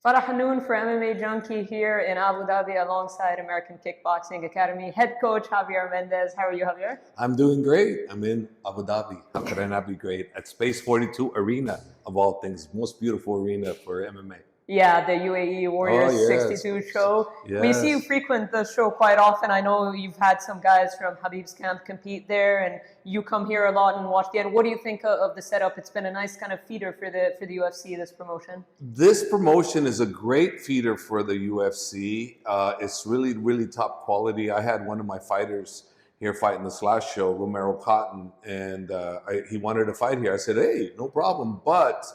Farah Hannoun for MMA Junkie here in Abu Dhabi alongside American Kickboxing Academy head coach Javier Mendez. How are you, Javier? I'm doing great. I'm in Abu Dhabi. How could I not be great? At Space 42 Arena, of all things, most beautiful arena for MMA. Yeah, the UAE Warriors Oh, yes. 62 show. Yes. We see you frequent the show quite often. I know you've had some guys from Khabib's camp compete there, and you come here a lot and watch the end. What do you think of the setup? It's been a nice kind of feeder for the UFC, this promotion. This promotion is a great feeder for the UFC. It's really, really top quality. I had one of my fighters here fighting this last show, Romero Cotton, and he wanted to fight here. I said, hey, no problem, but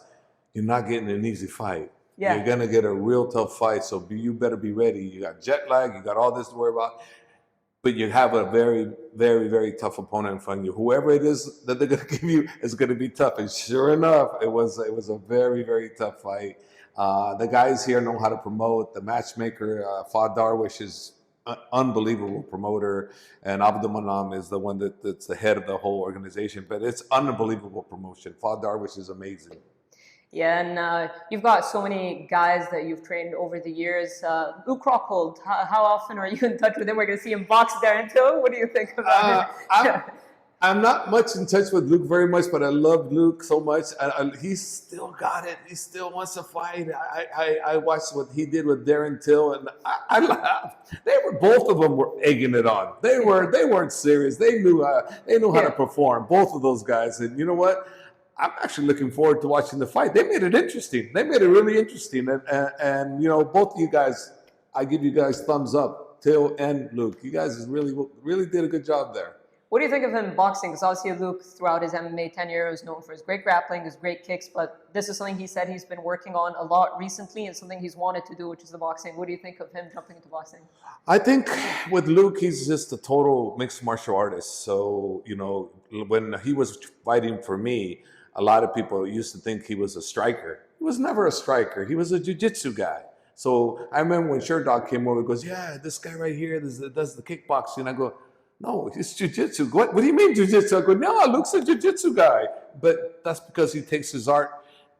you're not getting an easy fight. Yeah. You're going to get a real tough fight, so you better be ready. You got jet lag, you got all this to worry about, but you have a very, very, very tough opponent in front of you. Whoever it is that they're going to give you is going to be tough, and sure enough, it was a very, very tough fight. The guys here know how to promote. The matchmaker, Fad Darwish, is an unbelievable promoter, and Abdul Manam is the one that's the head of the whole organization, but it's unbelievable promotion. Fad Darwish is amazing. Yeah, and you've got so many guys that you've trained over the years. Luke Rockhold, how often are you in touch with him? We're going to see him box there until. What do you think about him? I'm not much in touch with Luke very much, but I love Luke so much. He's still got it. He still wants to fight. I watched what he did with Darren Till, and I laughed. Both of them were egging it on. They weren't serious. They knew how to perform. Both of those guys, and you know what? I'm actually looking forward to watching the fight. They made it interesting. They made it really interesting. And you know, both of you guys, I give you guys thumbs up, Till and Luke. You guys really did a good job there. What do you think of him boxing? Because obviously Luke, throughout his MMA tenure, is known for his great grappling, his great kicks, but this is something he said he's been working on a lot recently and something he's wanted to do, which is the boxing. What do you think of him jumping into boxing? I think with Luke, he's just a total mixed martial artist. So, you know, when he was fighting for me, a lot of people used to think he was a striker. He was never a striker. He was a jiu-jitsu guy. So I remember when Sherdog came over, he goes, yeah, this guy right here does the kickboxing. I go, no, it's jiu-jitsu. What do you mean jiu-jitsu? I go, no, Luke's a jiu-jitsu guy. But that's because he takes his art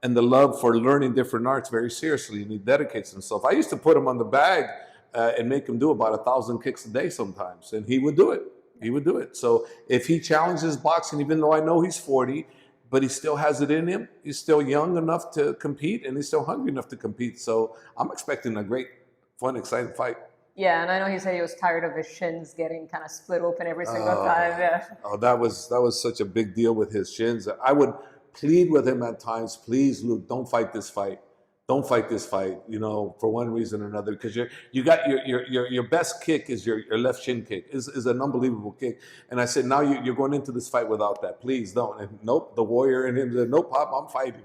and the love for learning different arts very seriously, and he dedicates himself. I used to put him on the bag and make him do about 1,000 kicks a day sometimes, and he would do it. He would do it. So if he challenges boxing, even though I know he's 40, but he still has it in him. He's still young enough to compete, and he's still hungry enough to compete. So I'm expecting a great, fun, exciting fight. Yeah, and I know he said he was tired of his shins getting kind of split open every single time. Yeah. Oh, that was such a big deal with his shins. I would plead with him at times, please, Luke, don't fight this fight. Don't fight this fight, you know, for one reason or another, because you got your best kick is your left shin kick, is an unbelievable kick. And I said, now you're going into this fight without that. Please don't. And nope, the warrior in him said, nope, Pop, I'm fighting.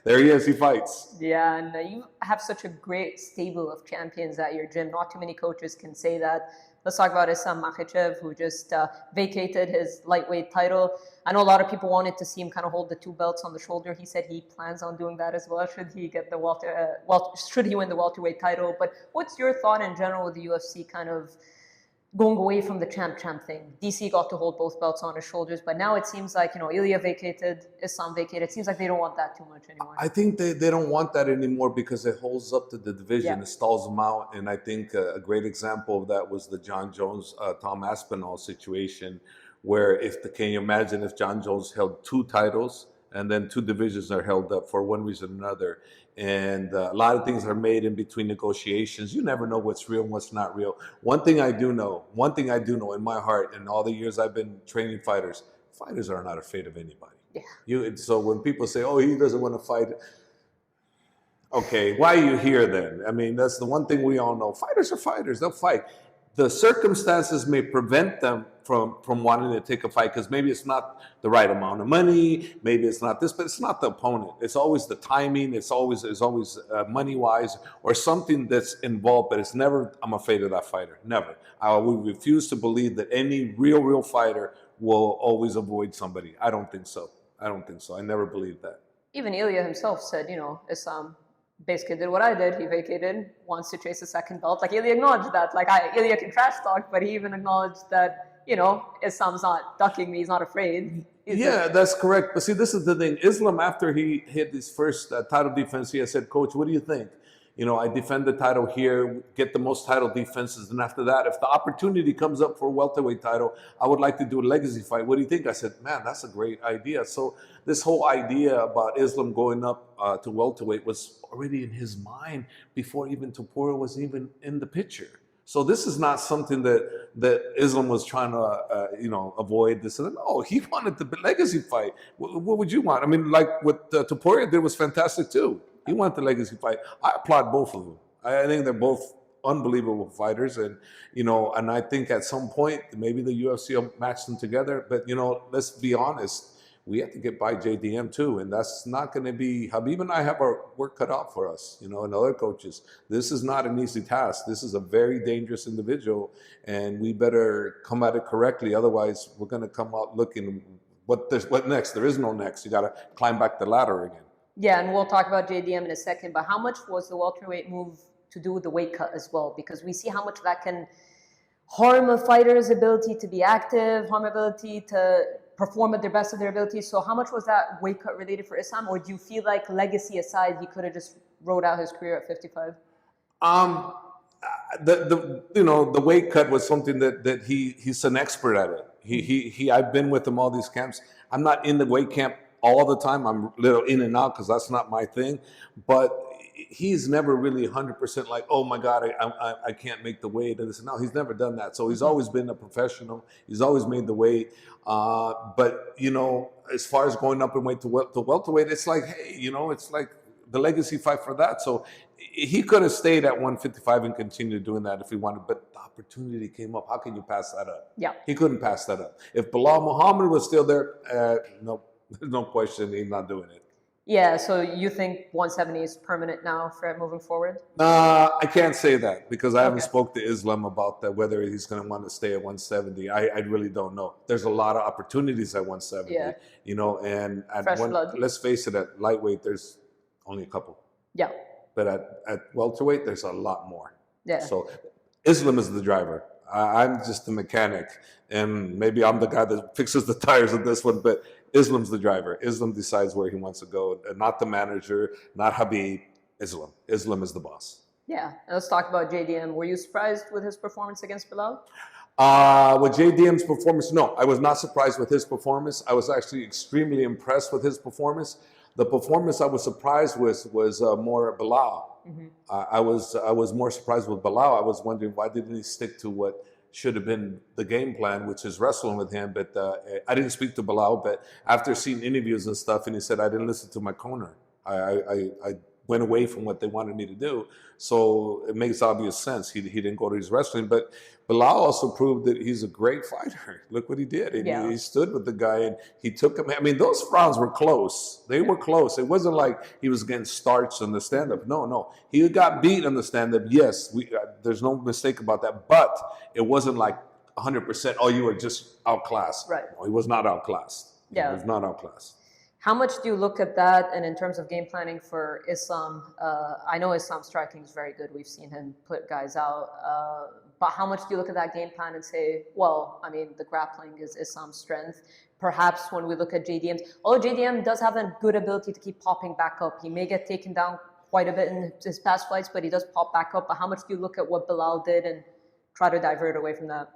There he is, he fights. Yeah, and you have such a great stable of champions at your gym. Not too many coaches can say that. Let's talk about Islam Makhachev, who just vacated his lightweight title. I know a lot of people wanted to see him kind of hold the two belts on the shoulder. He said he plans on doing that as well. Should he get the should he win the welterweight title? But what's your thought in general with the UFC kind of going away from the champ thing? DC got to hold both belts on his shoulders, but now it seems like, you know, Ilia vacated, Islam vacated. It seems like they don't want that too much anymore. I think they don't want that anymore because it holds up to the division. Yeah. It stalls them out. And I think a great example of that was the John Jones, Tom Aspinall situation, where can you imagine if John Jones held two titles and then two divisions are held up for one reason or another. And a lot of things are made in between negotiations. You never know what's real and what's not real. One thing I do know in my heart, in all the years I've been training fighters are not afraid of anybody. Yeah. So when people say, oh, he doesn't want to fight, okay, why are you here then? I mean, that's the one thing we all know. Fighters are fighters. They'll fight. The circumstances may prevent them from wanting to take a fight because maybe it's not the right amount of money, maybe it's not this, but it's not the opponent. It's always the timing. It's always money-wise or something that's involved. But it's never, I'm afraid of that fighter. Never. I would refuse to believe that any real fighter will always avoid somebody. I don't think so. I never believed that. Even Ilia himself said, you know, Islam basically did what I did. He vacated, wants to chase a second belt. Like, Ilia acknowledged that. Like, Ilia can trash talk, but he even acknowledged that, you know, Islam's not ducking me. He's not afraid. That's correct. But see, this is the thing. Islam, after he hit his first title defense, he said, Coach, what do you think? I defend the title here, get the most title defenses, and after that, if the opportunity comes up for a welterweight title, I would like to do a legacy fight. What do you think? I said, man, that's a great idea. So this whole idea about Islam going up to welterweight was already in his mind before even Topuria was even in the picture. So this is not something that Islam was trying to, avoid this. No, he wanted the legacy fight. What would you want? I mean, like what Topuria did was fantastic too. He wanted the legacy fight. I applaud both of them. I think they're both unbelievable fighters, and and I think at some point maybe the UFC will match them together. But let's be honest. We have to get by JDM too, and that's not going to be. Khabib and I have our work cut out for us, and other coaches. This is not an easy task. This is a very dangerous individual, and we better come at it correctly. Otherwise, we're going to come out looking. What next? There is no next. You got to climb back the ladder again. Yeah, and we'll talk about JDM in a second. But how much was the welterweight move to do with the weight cut as well? Because we see how much that can harm a fighter's ability to be active, harm ability to perform at the best of their ability. So how much was that weight cut related for Islam? Or do you feel like, legacy aside, he could have just rode out his career at 55? The weight cut was something that he's an expert at it. I've been with him all these camps. I'm not in the weight camp all the time. I'm a little in and out because that's not my thing. But he's never really 100% like, oh my God, I can't make the weight. And no, he's never done that. So he's always been a professional. He's always made the weight. But as far as going up in weight to welterweight, it's like, hey, it's like the legacy fight for that. So he could have stayed at 155 and continued doing that if he wanted. But the opportunity came up. How can you pass that up? Yeah, he couldn't pass that up. If Bilal Muhammad was still there, no, there's no question he's not doing it. Yeah, so you think 170 is permanent now for moving forward? I can't say that because I haven't spoke to Islam about that, whether he's going to want to stay at 170. I really don't know. There's a lot of opportunities at 170, and let's face it, at lightweight, there's only a couple. Yeah. But at welterweight, there's a lot more. Yeah. So Islam is the driver. I'm just the mechanic, and maybe I'm the guy that fixes the tires of this one, but Islam's the driver. Islam decides where he wants to go, not the manager, not Khabib. Islam. Islam is the boss. Yeah. And let's talk about JDM. Were you surprised with his performance against Bilal? With JDM's performance, no. I was not surprised with his performance. I was actually extremely impressed with his performance. The performance I was surprised with was more Bilal. Mm-hmm. I was more surprised with Bilal. I was wondering, why didn't he stick to what should have been the game plan, which is wrestling with him. But I didn't speak to Bilal, but after seeing interviews and stuff, and he said, I didn't listen to my corner. I went away from what they wanted me to do. So it makes obvious sense. He didn't go to his wrestling, but Bilal also proved that he's a great fighter. Look what he did. He stood with the guy and he took him. I mean, those rounds were close. They were close. It wasn't like he was getting starched on the stand-up. No. He got beat on the stand-up. Yes, there's no mistake about that. But it wasn't like 100%, oh, you were just outclassed. Right. No, he was not outclassed. Yeah. He was not outclassed. How much do you look at that? And in terms of game planning for Islam, I know Islam's striking is very good. We've seen him put guys out. But how much do you look at that game plan and say, well, I mean, the grappling is Islam's strength. Perhaps when we look at JDM, although JDM does have a good ability to keep popping back up. He may get taken down quite a bit in his past fights, but he does pop back up. But how much do you look at what Bilal did and try to divert away from that?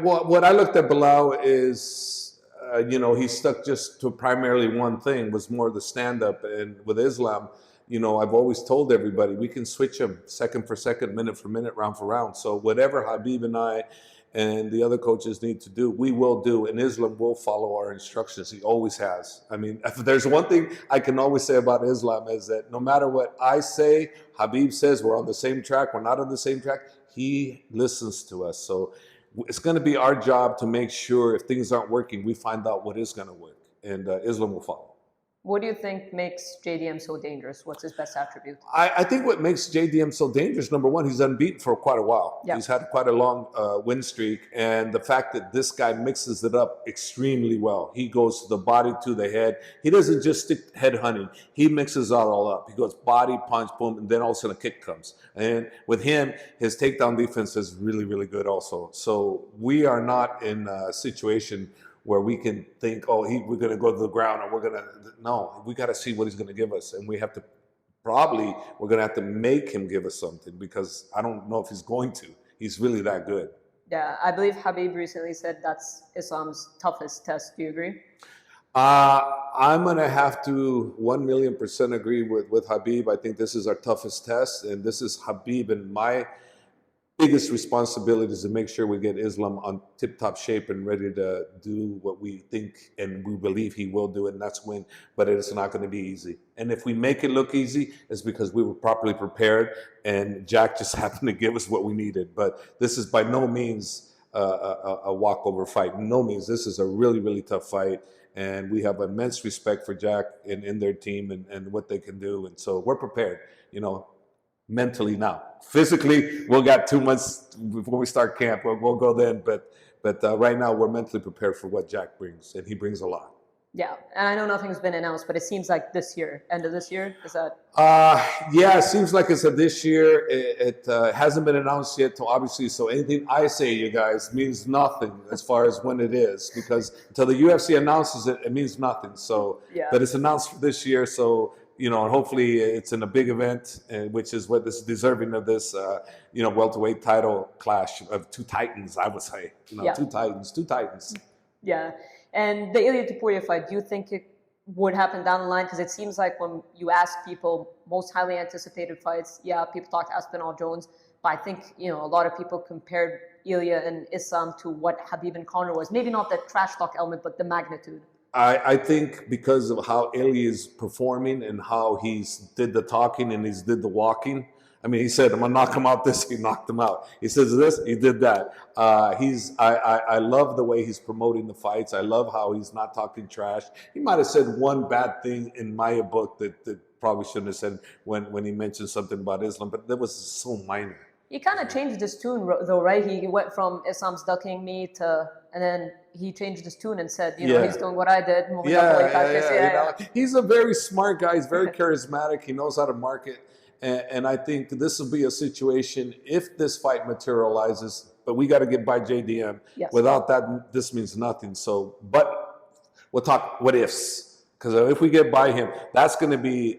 What I looked at Bilal is, he stuck just to primarily one thing, was more the stand-up. And with Islam, I've always told everybody, we can switch him second for second, minute for minute, round for round. So whatever Khabib and I and the other coaches need to do, we will do. And Islam will follow our instructions. He always has. I mean, if there's one thing I can always say about Islam is that no matter what I say, Khabib says we're on the same track, we're not on the same track, he listens to us. So it's going to be our job to make sure if things aren't working, we find out what is going to work, and Islam will follow. What do you think makes JDM so dangerous? What's his best attribute? I think what makes JDM so dangerous, number one, he's unbeaten for quite a while. Yeah. He's had quite a long win streak, and the fact that this guy mixes it up extremely well. He goes to the body, to the head. He doesn't just stick head hunting. He mixes it all up. He goes body, punch, boom, and then all of a sudden a kick comes. And with him, his takedown defense is really, really good also. So we are not in a situation where we can think, we're going to go to the ground and we're going to, no, we got to see what he's going to give us. And we have to probably we're going to have to make him give us something, because I don't know if he's going to. He's really that good. Yeah, I believe Khabib recently said that's Islam's toughest test. Do you agree? I'm going to have to 1,000,000% agree with Khabib. I think this is our toughest test, and this is Khabib, and my biggest responsibility is to make sure we get Islam on tip-top shape and ready to do what we think and we believe he will do, and that's win. But it's not going to be easy. And if we make it look easy, it's because we were properly prepared, and Jack just happened to give us what we needed. But this is by no means a walkover fight. No means. This is a really, really tough fight. And we have immense respect for Jack and their team and what they can do. And so we're prepared, mentally now. Physically, we'll got 2 months before we start camp. We'll go then. But right now, we're mentally prepared for what Jack brings. And he brings a lot. Yeah, and I know nothing's been announced, but it seems like this year, end of this year, is that? Yeah, it seems like it's this year. It hasn't been announced yet, obviously. So anything I say, you guys, means nothing as far as when it is, because until the UFC announces it, it means nothing. So, yeah. But it's announced for this year. So, and hopefully it's in a big event, which is what is deserving of this, welterweight title clash of two titans, I would say. Two titans. Yeah. And the Ilia Topuria fight, do you think it would happen down the line? Because it seems like when you ask people, most highly anticipated fights, people talk Aspinall Jones, but I think, a lot of people compared Ilia and Islam to what Khabib and Conor was. Maybe not the trash talk element, but the magnitude. I think because of how Ilia is performing and how he's did the talking and he's did the walking. I mean, he said, "I'm gonna knock him out." This, he knocked him out. He says this, he did that. I love the way he's promoting the fights. I love how he's not talking trash. He might have said one bad thing in my book that probably shouldn't have said when he mentioned something about Islam, but that was so minor. He kind of changed his tune, though, right? He went from Islam's ducking me to, and then he changed his tune and said, he's doing what I did. He's a very smart guy. He's very charismatic. He knows how to market. And I think this will be a situation if this fight materializes, but we got to get by JDM. Yes. Without that, this means nothing. So, but we'll talk what ifs. Because if we get by him, that's going to be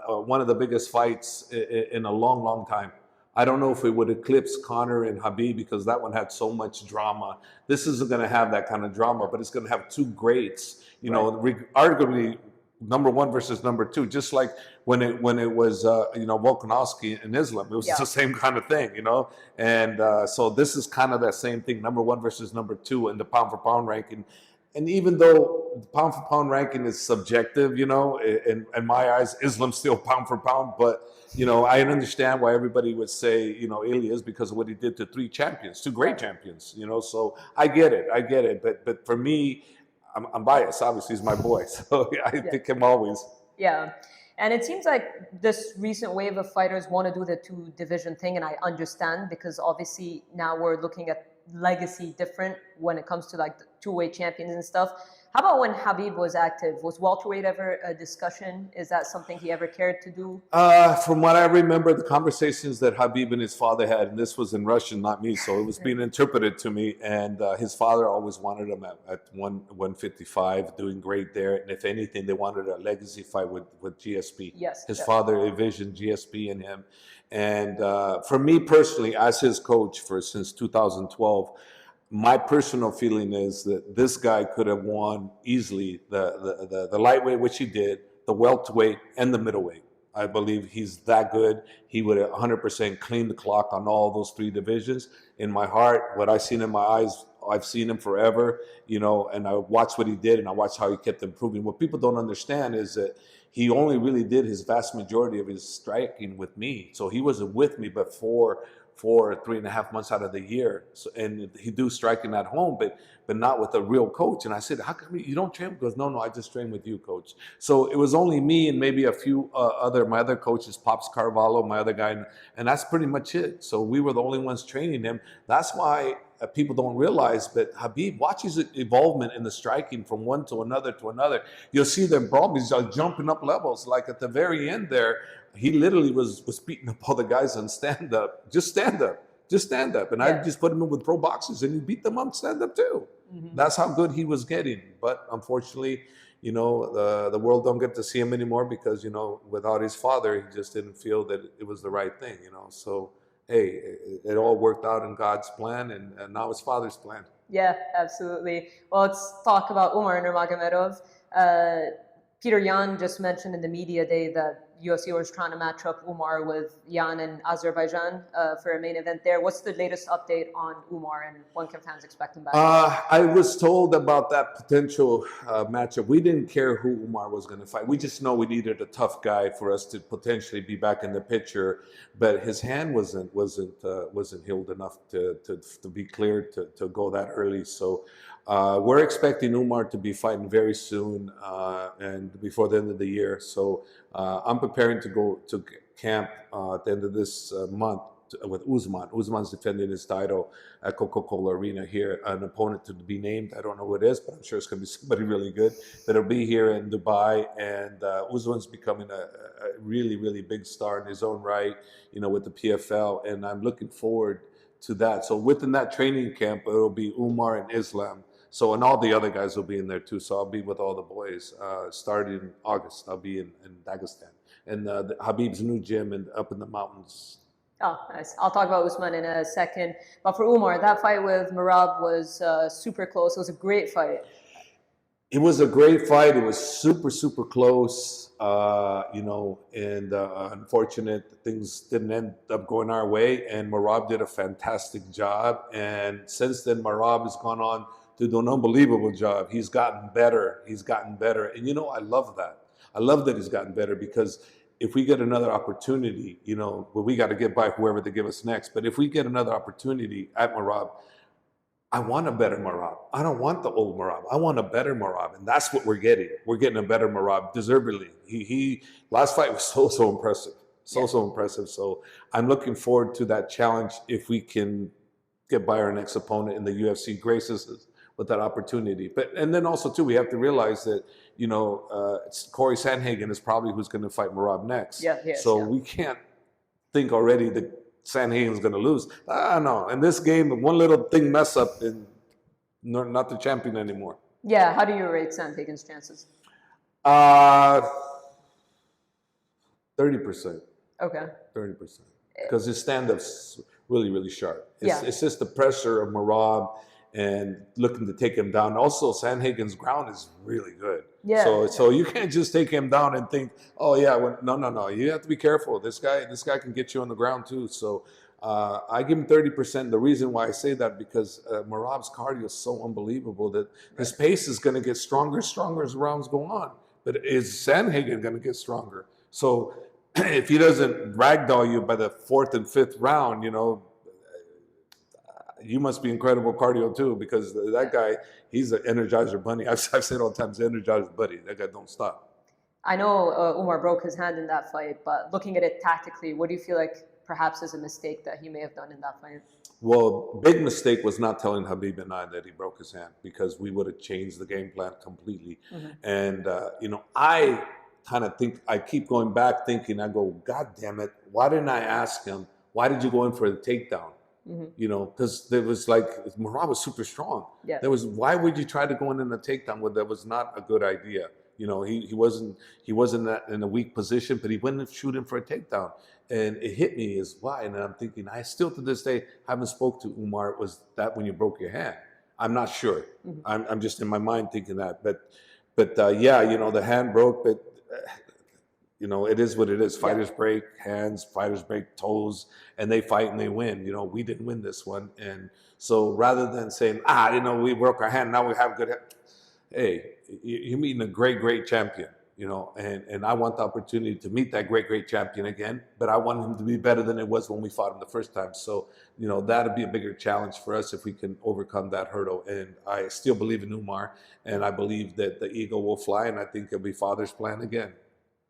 one of the biggest fights in a long, long time. I don't know if it would eclipse Conor and Khabib because that one had so much drama. This isn't going to have that kind of drama, but it's going to have two greats. Arguably number one versus number two, just like when it was Volkanovski and Islam. It was the same kind of thing, And so this is kind of that same thing, number one versus number two in the pound for pound ranking. And even though the pound for pound ranking is subjective, in my eyes, Islam's still pound for pound. But, I understand why everybody would say, Ilia is because of what he did to two great champions, So I get it. But for me, I'm biased. Obviously, he's my boy. So I pick him always. Yeah. And it seems like this recent wave of fighters want to do the two division thing. And I understand because obviously now we're looking at legacy different when it comes to like the two-way champions and stuff. How about when Khabib was active? Was welterweight ever a discussion? Is that something he ever cared to do? From what I remember, the conversations that Khabib and his father had, and this was in Russian, not me, so it was being interpreted to me. And his father always wanted him at 155, doing great there. And if anything, they wanted a legacy fight with GSP. Yes. His father envisioned GSP in him. And for me personally, as his coach since 2012, my personal feeling is that this guy could have won easily the lightweight, which he did, the welterweight, and the middleweight. I believe he's that good. He would have 100% cleaned the clock on all those three divisions. In my heart, what I've seen in my eyes, I've seen him forever, and I watched what he did and I watched how he kept improving. What people don't understand is that he only really did his vast majority of his striking with me. So he wasn't with me but for 3.5 months out of the year. So, and he do striking at home, but not with a real coach. And I said, how come you don't train? He goes, no, I just train with you, coach. So it was only me and maybe a few my other coaches, Pops Carvalho, my other guy, and that's pretty much it. So we were the only ones training him. That's why people don't realize, but Khabib, watch his evolvement in the striking from one to another to another. You'll see them problems jumping up levels. Like at the very end there, he literally was beating up all the guys on stand-up. Just stand up. And I just put him in with pro boxers and he beat them on stand-up too. Mm-hmm. That's how good he was getting. But unfortunately, the world don't get to see him anymore because, without his father, he just didn't feel that it was the right thing, So, hey, it all worked out in God's plan, and now it's Father's plan. Yeah, absolutely. Well, let's talk about Umar Nurmagomedov. Peter Yan just mentioned in the media day that UFC was trying to match up Umar with Yan in Azerbaijan for a main event there. What's the latest update on Umar, and when can fans expect him back? I was told about that potential matchup. We didn't care who Umar was going to fight. We just know we needed a tough guy for us to potentially be back in the picture. But his hand wasn't healed enough to be cleared to go that early. So we're expecting Umar to be fighting very soon and before the end of the year. So I'm preparing to go to camp at the end of this month with Usman. Usman's defending his title at Coca-Cola Arena here. An opponent to be named. I don't know who it is, but I'm sure it's going to be somebody really good that'll be here in Dubai. And Usman's becoming a really, really big star in his own right, with the PFL. And I'm looking forward to that. So within that training camp, it'll be Umar and Islam. So, and all the other guys will be in there too. So I'll be with all the boys. Starting in August, I'll be in Dagestan. And Habib's new gym and up in the mountains. Oh, nice. I'll talk about Usman in a second. But for Umar, that fight with Merab was super close. It was a great fight. It was a great fight. It was super, super close, and unfortunate things didn't end up going our way. And Merab did a fantastic job. And since then, Merab has gone on to do an unbelievable job. He's gotten better. And, I love that. I love that he's gotten better because if we get another opportunity, we got to get by whoever they give us next. But if we get another opportunity at Merab, I want a better Merab. I don't want the old Merab. I want a better Merab. And that's what we're getting. We're getting a better Merab, deservedly. He last fight was so impressive. So impressive. So I'm looking forward to that challenge if we can get by our next opponent in the UFC, graces us with that opportunity. And then also too, we have to realize that, Corey Sandhagen is probably who's going to fight Merab next. We can't think already that Sandhagen's going to lose. No. In this game, one little thing mess up and not the champion anymore. Yeah. How do you rate Sandhagen's chances? 30%. Okay. 30%. Because his stand-up's really, really sharp. It's just the pressure of Merab and looking to take him down. Also, Sandhagen's ground is really good. So you can't just take him down and think, no. You have to be careful. This guy can get you on the ground too. So I give him 30%. The reason why I say that because Merab's cardio is so unbelievable that his pace is going to get stronger as rounds go on. But is Sandhagen going to get stronger? So if he doesn't ragdoll you by the 4th and 5th round, you must be incredible cardio too, because that guy, he's an Energizer bunny. I've said all the time, he's an Energizer bunny. That guy don't stop. I know Umar broke his hand in that fight, but looking at it tactically, what do you feel like perhaps is a mistake that he may have done in that fight? Well, big mistake was not telling Khabib and I that he broke his hand, because we would have changed the game plan completely. Mm-hmm. And, I kind of think, I keep going back thinking, I go, God damn it, why didn't I ask him, why did you go in for the takedown? Mm-hmm. Because there was Merab was super strong. Yeah. Why would you try to go in a takedown when that was not a good idea? He wasn't in a weak position, but he went and shoot him for a takedown. And it hit me as why. And I'm thinking, I still to this day haven't spoke to Umar. Was that when you broke your hand? I'm not sure. Mm-hmm. I'm just in my mind thinking that. But the hand broke, but it is what it is. Fighters break hands, fighters break toes, and they fight and they win. We didn't win this one. And so rather than saying, we broke our hand, now we have good hand. Hey, you're meeting a great, great champion, and I want the opportunity to meet that great, great champion again, but I want him to be better than it was when we fought him the first time. So, that'd be a bigger challenge for us if we can overcome that hurdle. And I still believe in Umar, and I believe that the eagle will fly, and I think it'll be Father's plan again.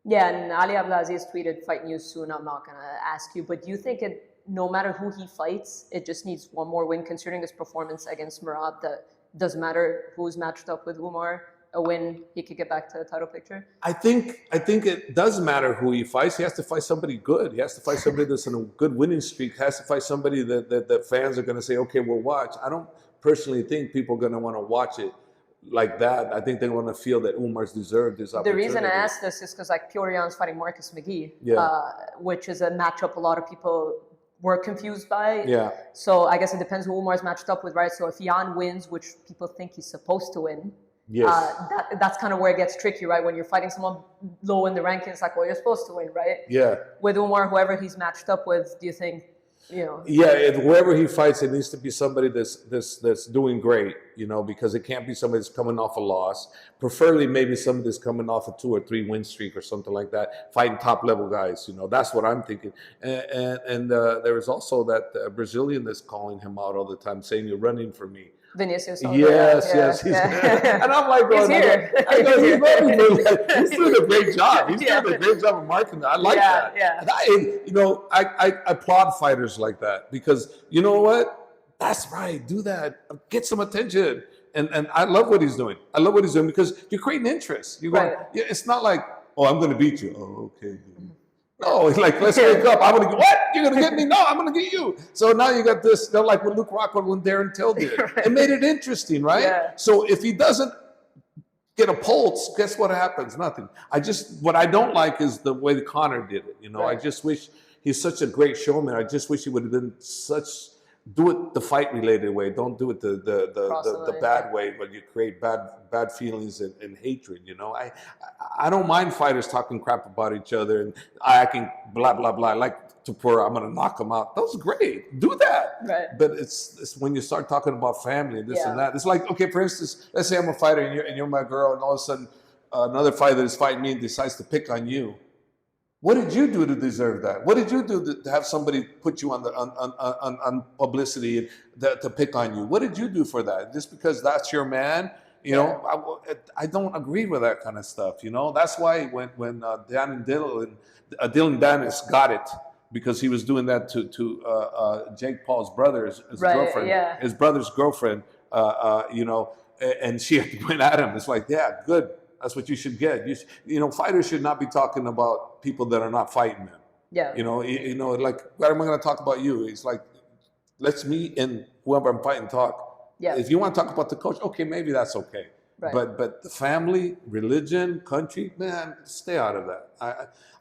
Yeah, and Ali Abdelaziz tweeted, "Fight news soon." I'm not going to ask you, but do you think no matter who he fights, it just needs one more win, considering his performance against Merab, that doesn't matter who's matched up with Umar, a win, he could get back to the title picture? I think it does matter who he fights. He has to fight somebody good. He has to fight somebody that's in a good winning streak. He has to fight somebody that fans are going to say, okay, we'll watch. I don't personally think people are going to want to watch it like that, I think they want to feel that Umar's deserved this The opportunity. reason I asked this is because like Peorion's fighting Marcus McGee, Yeah. which is a matchup a lot of people were confused by. Yeah. So I guess it depends who Umar's matched up with, right? So if Jan wins, which people think he's supposed to win, Yes. that's kind of where it gets tricky, right? When you're fighting someone low in the rankings, like, well, you're supposed to win, right? Yeah. With Umar, whoever he's matched up with, do you think, you know? Yeah, whoever he fights, it needs to be somebody that's doing great, you know, because it can't be somebody that's coming off a loss. Preferably, maybe somebody that's coming off a 2 or 3 win streak or something like that. Fighting top level guys, you know, that's what I'm thinking. And there is also that Brazilian that's calling him out all the time, saying you're running for me. Vinicius. Yes. And I'm like, he's here. He's doing a great job. He's doing a great job of marketing. I like that. Yeah. And I applaud fighters like that because you know what? That's right. Do that. Get some attention. And I love what he's doing. I love what he's doing because you're creating interest. You're going, yeah, it's not like, oh, I'm going to beat you. Oh, okay. No, it's like, let's wake up. I'm going to get, what? You're going to get me? No, I'm going to get you. So now you got this, they're like with Luke Rockhold when Darren Till did. Right. It made it interesting, right? Yeah. So if he doesn't get a pulse, guess what happens? Nothing. What I don't like is the way Connor did it. You know, right. I just wish he's such a great showman. I just wish he would have been do it the fight related way. Don't do it the bad way where you create bad feelings and hatred. You know, I don't mind fighters talking crap about each other and I can blah blah blah. Like Tapura, I'm gonna knock him out. That was great. Do that. Right. But it's when you start talking about family and this and that. It's like, okay, for instance, let's say I'm a fighter and you're my girl, and all of a sudden another fighter is fighting me and decides to pick on you. What did you do to deserve that? What did you do to have somebody put you on publicity and to pick on you? What did you do for that? Just because that's your man? You know, I don't agree with that kind of stuff. You know, that's why when Dan and Dylan Dennis got it because he was doing that to Jake Paul's brother, his girlfriend, his brother's girlfriend. You know, and she had to went at him. It's like, yeah, good. That's what you should get. You know, fighters should not be talking about people that are not fighting them. Yeah. You know, like, what am I going to talk about you? It's like, let's meet and whoever I'm fighting talk. Yeah. If you want to talk about the coach, okay, maybe that's okay. Right. But the family, religion, country, man, stay out of that.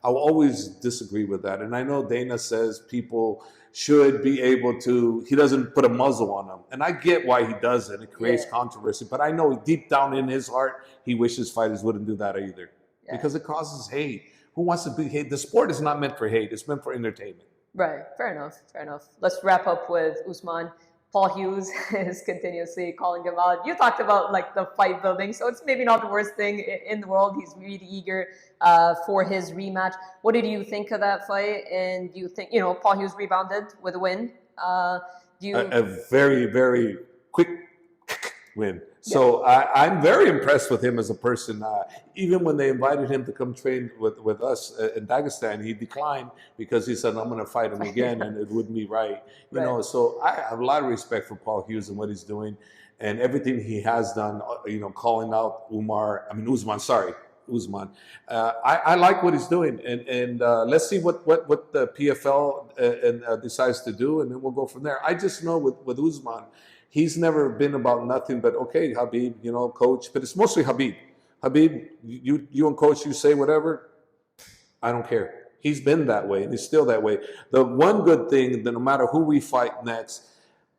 I will always disagree with that. And I know Dana says people should be able to, he doesn't put a muzzle on them. And I get why he does it. It creates controversy. But I know deep down in his heart, he wishes fighters wouldn't do that either. Yeah. Because it causes hate. Who wants to be hate? The sport is not meant for hate. It's meant for entertainment. Right. Fair enough. Let's wrap up with Usman. Paul Hughes is continuously calling him out. You talked about like the fight building, so it's maybe not the worst thing in the world. He's really eager for his rematch. What did you think of that fight? And do you think, you know, Paul Hughes rebounded with a win? A very, very quick win. So I'm very impressed with him as a person. Even when they invited him to come train with us in Dagestan, he declined because he said, I'm going to fight him again and it wouldn't be right. You know, so I have a lot of respect for Paul Hughes and what he's doing and everything he has done, you know, calling out Usman. I like what he's doing, and let's see what the PFL decides to do, and then we'll go from there. I just know with Usman, he's never been about nothing but, okay, Khabib, you know, coach, but it's mostly Khabib. Khabib, you and coach, you say whatever, I don't care. He's been that way, and he's still that way. The one good thing that no matter who we fight next,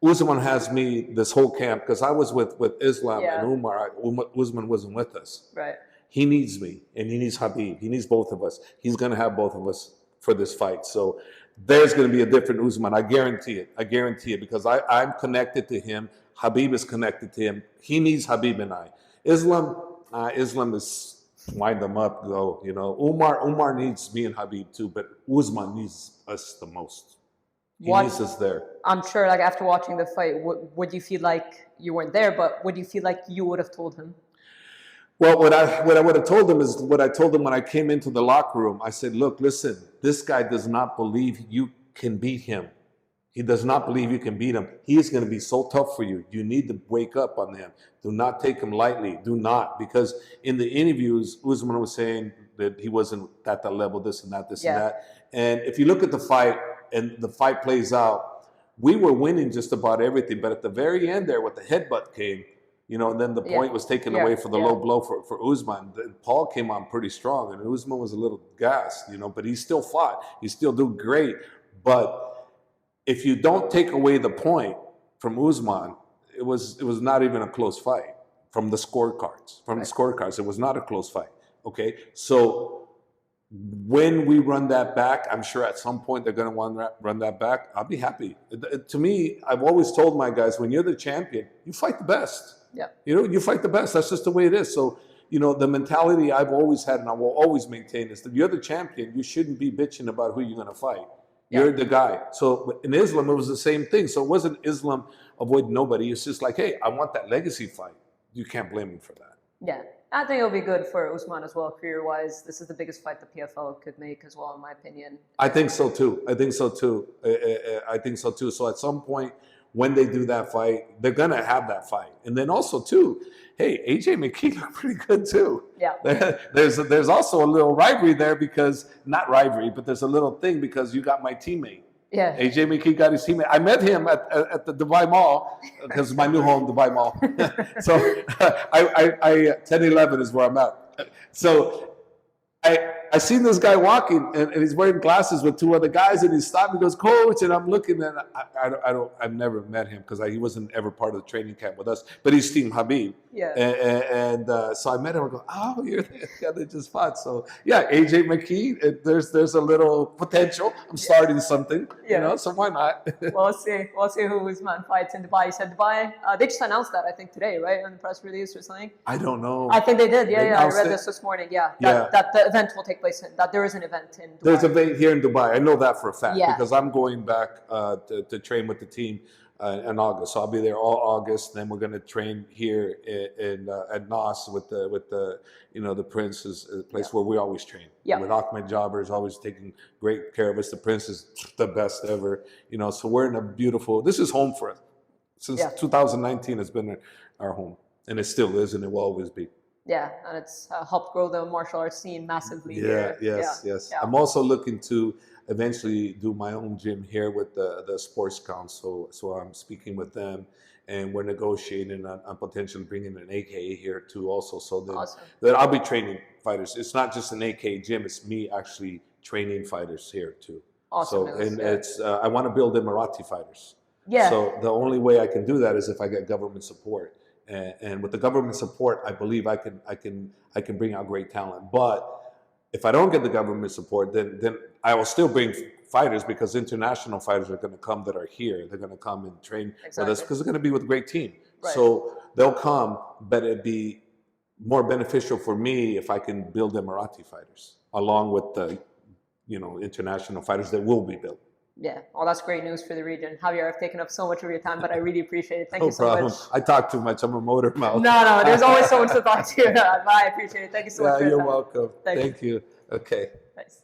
Usman has me this whole camp, because I was with Islam and Umar. Usman wasn't with us. Right. He needs me, and he needs Khabib. He needs both of us. He's going to have both of us for this fight. So there's going to be a different Usman. I guarantee it, because I'm connected to him. Khabib is connected to him. He needs Khabib and I. Islam is wind them up, go. You know, Umar needs me and Khabib too, but Usman needs us the most. He needs us there. I'm sure, like, after watching the fight, would you feel like you weren't there, but would you feel like you would have told him? Well, what I would have told him is what I told him when I came into the locker room. I said, look, listen, this guy does not believe you can beat him. He does not believe you can beat him. He is going to be so tough for you. You need to wake up on him. Do not take him lightly. Do not. Because in the interviews, Usman was saying that he wasn't at that level, this and that, and that. And if you look at the fight, and the fight plays out, we were winning just about everything. But at the very end there, with the headbutt came, And then the point was taken away for the low blow for Usman. Paul came on pretty strong, and Usman was a little gassed, but he still fought. He still did great. But if you don't take away the point from Usman, it was not even a close fight from the scorecards. From the scorecards, it was not a close fight. Okay, so when we run that back, I'm sure at some point they're going to want to run that back. I'll be happy. To me, I've always told my guys, when you're the champion, you fight the best. Yeah. You fight the best. That's just the way it is. So, the mentality I've always had and I will always maintain is that you're the champion. You shouldn't be bitching about who you're going to fight. You're the guy. So in Islam, it was the same thing. So it wasn't Islam avoiding nobody. It's just like, hey, I want that legacy fight. You can't blame him for that. Yeah. I think it'll be good for Usman as well, career-wise. This is the biggest fight the PFL could make as well, in my opinion. I think so too. I think so too. So at some point, when they do that fight, they're going to have that fight. And then also, too, hey, AJ McKee looked pretty good, too. Yeah. There's also a little rivalry there because, not rivalry, but there's a little thing because you got my teammate. Yeah. AJ McKee got his teammate. I met him at the Dubai Mall because my new home, Dubai Mall. So I 1011 is where I'm at. So I seen this guy walking and he's wearing glasses with two other guys and he stopped and goes, "Coach," and I'm looking and I've never met him because he wasn't ever part of the training camp with us, but he's Team Khabib. Yeah. And so I met him and go, "Oh, you're the guy that just fought." So yeah, AJ McKee, there's a little potential. I'm starting something, so why not? We'll see who Usman fights in Dubai. You said Dubai. They just announced that, I think, today, right? On the press release or something. I don't know. I think they did. Yeah. I read this morning. Yeah. That the event will take place that there is an event in Dubai. There's an event here in Dubai. I know that for a fact because I'm going back to train with the team in August. So I'll be there all August. Then we're going to train here at Nos with the Prince is a place where we always train. Yeah. With Ahmed Jabber is always taking great care of us. The Prince is the best ever. So we're in a beautiful. This is home for us. Since 2019 has been our home, and it still is, and it will always be. Yeah, and it's helped grow the martial arts scene massively. Yes. Yeah. I'm also looking to eventually do my own gym here with the Sports Council. So I'm speaking with them, and we're negotiating on potentially bringing an AKA here too also. So that I'll be training fighters. It's not just an AKA gym, it's me actually training fighters here too. Awesome. So, and it's I want to build Emirati fighters. Yeah. So the only way I can do that is if I get government support. And with the government support, I believe I can bring out great talent. But if I don't get the government support, then I will still bring fighters because international fighters are going to come that are here. They're going to come and train with us because they're going to be with a great team. Right. So they'll come, but it'd be more beneficial for me if I can build Emirati fighters along with the international fighters that will be built. Yeah, well, that's great news for the region. Javier, I've taken up so much of your time, but I really appreciate it. Thank you so much. I talk too much. I'm a motor mouth. No, there's always so much to talk to you about. I appreciate it. Thank you so much for your time. You're welcome. Thank you. Okay. Thanks.